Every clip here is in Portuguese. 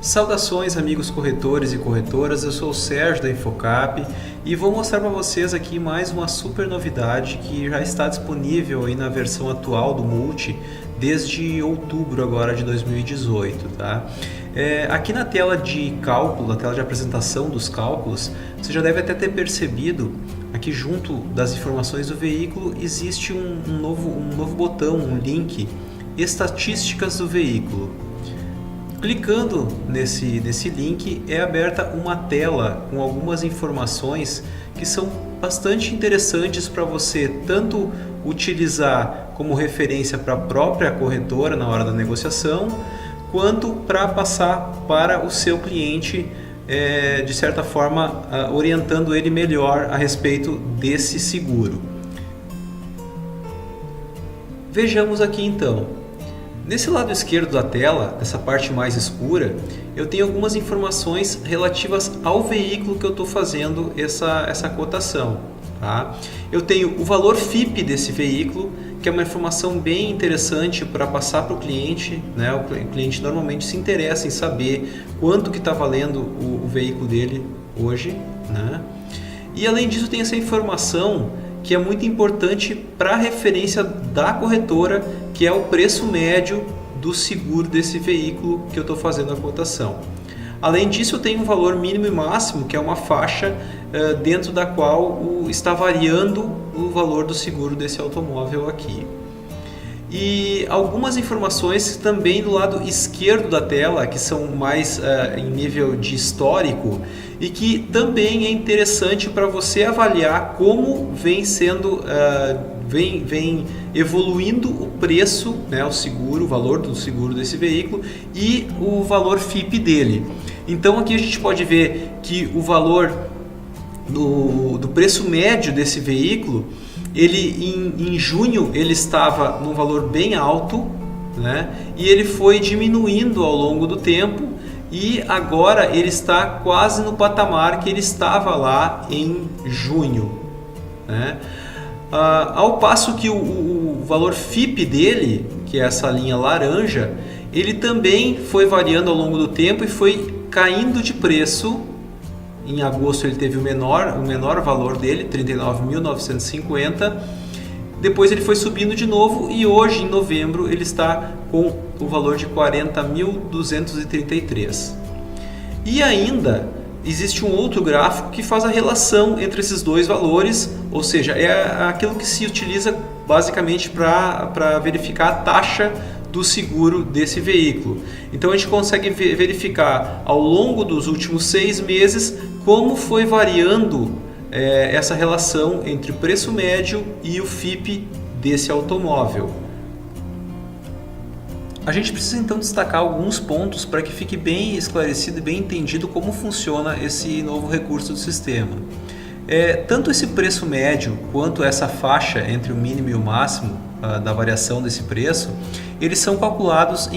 Saudações amigos corretores e corretoras, eu sou o Sérgio da Infocap e vou mostrar para vocês aqui mais uma super novidade que já está disponível aí na versão atual do Multi desde outubro agora de 2018, tá? Aqui na tela de cálculo, na tela de apresentação dos cálculos, você já deve até ter percebido aqui junto das informações do veículo existe um novo botão, um link, estatísticas do veículo. Clicando nesse link é aberta uma tela com algumas informações que são bastante interessantes para você tanto utilizar como referência para a própria corretora na hora da negociação, quanto para passar para o seu cliente, de certa forma orientando ele melhor a respeito desse seguro. Vejamos aqui então. Nesse lado esquerdo da tela, essa parte mais escura, eu tenho algumas informações relativas ao veículo que eu estou fazendo essa cotação. Tá? Eu tenho o valor FIPE desse veículo, que é uma informação bem interessante para passar para o cliente. Né? O cliente normalmente se interessa em saber quanto que está valendo o veículo dele hoje. Né? E além disso tem essa informação que é muito importante para a referência da corretora, que é o preço médio do seguro desse veículo que eu estou fazendo a cotação. Além disso, eu tenho um valor mínimo e máximo, que é uma faixa dentro da qual está variando o valor do seguro desse automóvel aqui. E algumas informações também do lado esquerdo da tela, que são mais em nível de histórico e que também é interessante para você avaliar como vem sendo, vem evoluindo o preço, né, o seguro, o valor do seguro desse veículo e o valor FIPE dele. Então aqui a gente pode ver que o valor do preço médio desse veículo, ele em junho ele estava num valor bem alto, né? E ele foi diminuindo ao longo do tempo e agora ele está quase no patamar que ele estava lá em junho, né? Ao passo que o valor FIPE dele, que é essa linha laranja, ele também foi variando ao longo do tempo e foi caindo de preço. Em agosto ele teve o menor valor dele, R$ 39.950. Depois ele foi subindo de novo e hoje, em novembro, ele está com o valor de R$ 40.233. E ainda existe um outro gráfico que faz a relação entre esses dois valores, ou seja, é aquilo que se utiliza basicamente para verificar a taxa do seguro desse veículo. Então a gente consegue verificar ao longo dos últimos 6 meses como foi variando essa relação entre o preço médio e o FIPE desse automóvel. A gente precisa então destacar alguns pontos para que fique bem esclarecido e bem entendido como funciona esse novo recurso do sistema. Tanto esse preço médio quanto essa faixa entre o mínimo e o máximo da variação desse preço, eles são calculados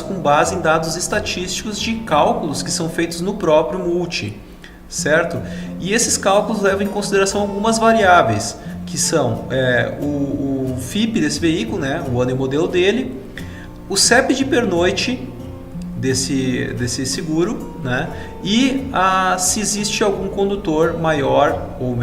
com base em dados estatísticos de cálculos que são feitos no próprio Multi, certo? E esses cálculos levam em consideração algumas variáveis, que são o FIPE desse veículo, né, o ano e modelo dele, o CEP de pernoite desse seguro, né, e se existe algum condutor maior ou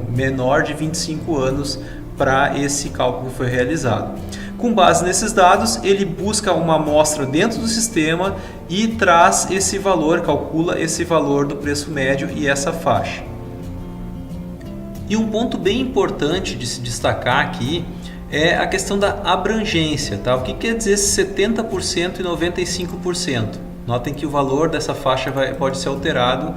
menor de 25 anos para esse cálculo que foi realizado. Com base nesses dados, ele busca uma amostra dentro do sistema e traz esse valor, calcula esse valor do preço médio e essa faixa. E um ponto bem importante de se destacar aqui é a questão da abrangência. Tá? O que quer dizer esse 70% e 95%? Notem que o valor dessa faixa pode ser alterado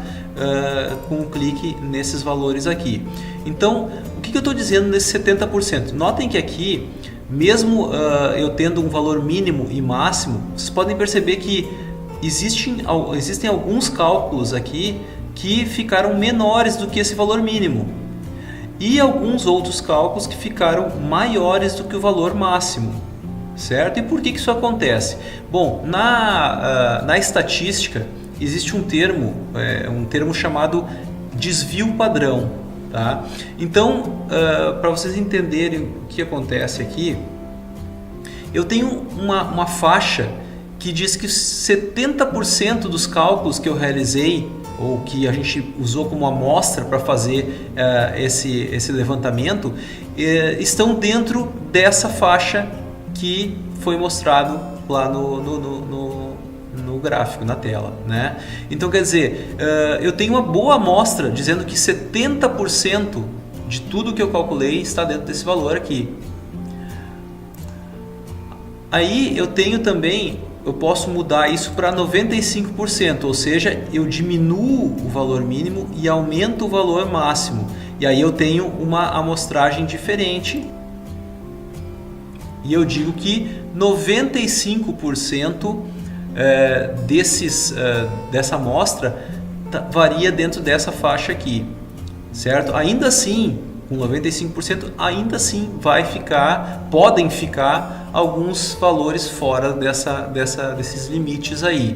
com um clique nesses valores aqui. Então, o que eu estou dizendo nesse 70%? Notem que aqui, mesmo eu tendo um valor mínimo e máximo, vocês podem perceber que existem alguns cálculos aqui que ficaram menores do que esse valor mínimo. E alguns outros cálculos que ficaram maiores do que o valor máximo, certo? E por que isso acontece? Bom, na estatística existe um termo chamado desvio padrão, tá? Então, para vocês entenderem o que acontece aqui, eu tenho uma faixa que diz que 70% dos cálculos que eu realizei ou que a gente usou como amostra para fazer esse levantamento estão dentro dessa faixa que foi mostrado lá no gráfico, na tela, né? Então, quer dizer, eu tenho uma boa amostra dizendo que 70% de tudo que eu calculei está dentro desse valor aqui. Aí eu tenho também, eu posso mudar isso para 95%, ou seja, eu diminuo o valor mínimo e aumento o valor máximo. E aí eu tenho uma amostragem diferente. E eu digo que 95% dessa amostra varia dentro dessa faixa aqui, certo? Ainda assim, com 95%, ainda assim podem ficar alguns valores fora desses limites aí,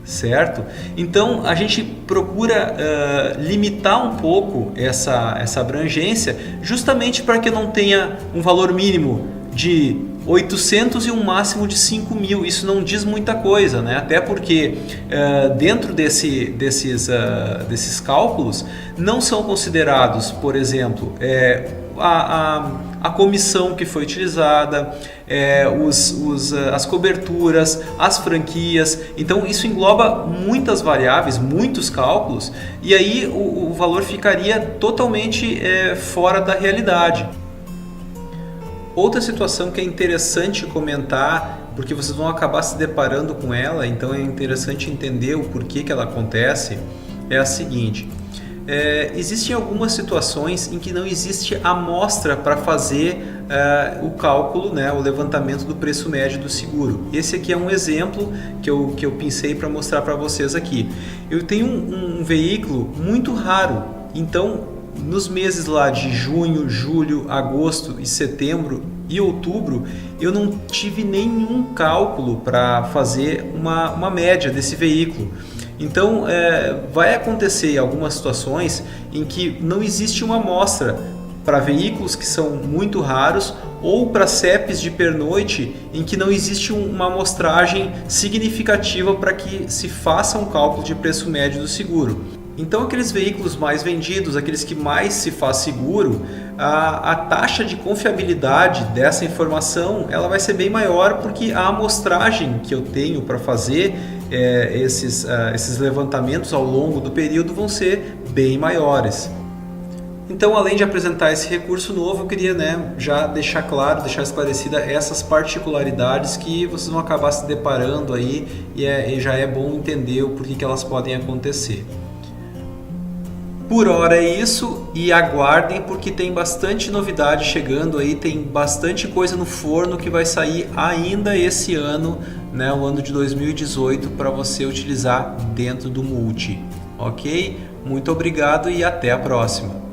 certo? Então a gente procura limitar um pouco essa abrangência, justamente para que não tenha um valor mínimo de 800 e um máximo de 5.000. Isso não diz muita coisa, né? Até porque dentro desses cálculos não são considerados, por exemplo, a comissão que foi utilizada, as coberturas, as franquias. Então isso engloba muitas variáveis, muitos cálculos, e aí o valor ficaria totalmente fora da realidade. Outra situação que é interessante comentar, porque vocês vão acabar se deparando com ela, então é interessante entender o porquê que ela acontece, é a seguinte. Existem algumas situações em que não existe amostra para fazer o cálculo, né, o levantamento do preço médio do seguro. Esse aqui é um exemplo que eu pensei para mostrar para vocês aqui. Eu tenho um veículo muito raro, então nos meses lá de junho, julho, agosto e setembro e outubro, eu não tive nenhum cálculo para fazer uma média desse veículo. Então vai acontecer algumas situações em que não existe uma amostra para veículos que são muito raros ou para CEPs de pernoite em que não existe uma amostragem significativa para que se faça um cálculo de preço médio do seguro. Então aqueles veículos mais vendidos, aqueles que mais se faz seguro, a taxa de confiabilidade dessa informação ela vai ser bem maior, porque a amostragem que eu tenho para fazer esses levantamentos ao longo do período vão ser bem maiores. Então, além de apresentar esse recurso novo, eu queria já deixar claro, deixar esclarecida essas particularidades que vocês vão acabar se deparando aí, e já é bom entender o porquê que elas podem acontecer. Por hora é isso, e aguardem, porque tem bastante novidade chegando aí, tem bastante coisa no forno que vai sair ainda esse ano, né, o ano de 2018, para você utilizar dentro do Multi, ok? Muito obrigado e até a próxima!